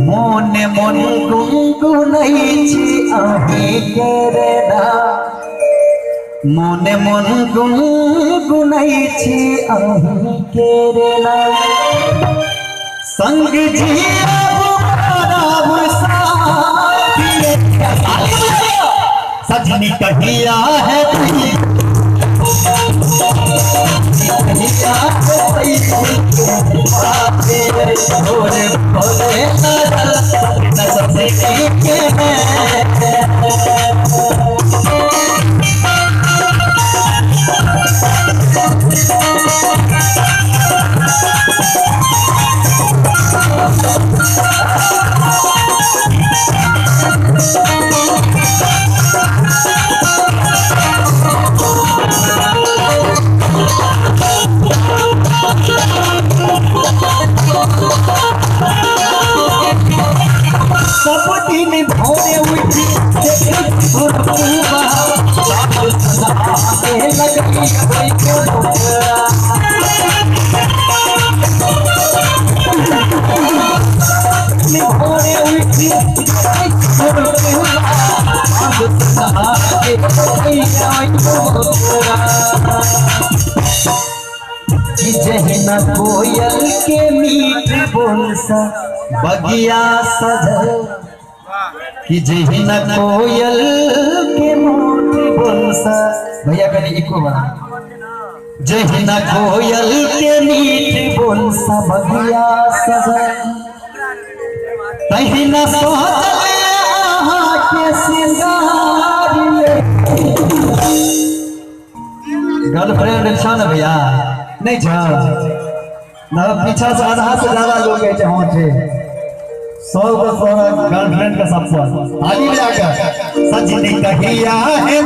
मोने मन गुनगुनाइछि आही केरे ना मोने मन गुनगुनाइछि आही केरे ना संग जियाबु कराबु साथी सजनी कहिया है जहिना कोयल के मीठ बोल सा बगिया सजल कि जहिना कोयल के मीठ बोल सा भैया कहीं इको बना जहिना कोयल के मीठ बोल सा बगिया सजल तहिना सोचल आहा के सिंगार गर्लफ्रेंड अच्छा ना भैया नहीं जा ना पीछा से आधा से ज्यादा लोग है जहाँ थे 100 गर्लफ्रेंड का सबसे आगे ले आकर सजनी कहिया है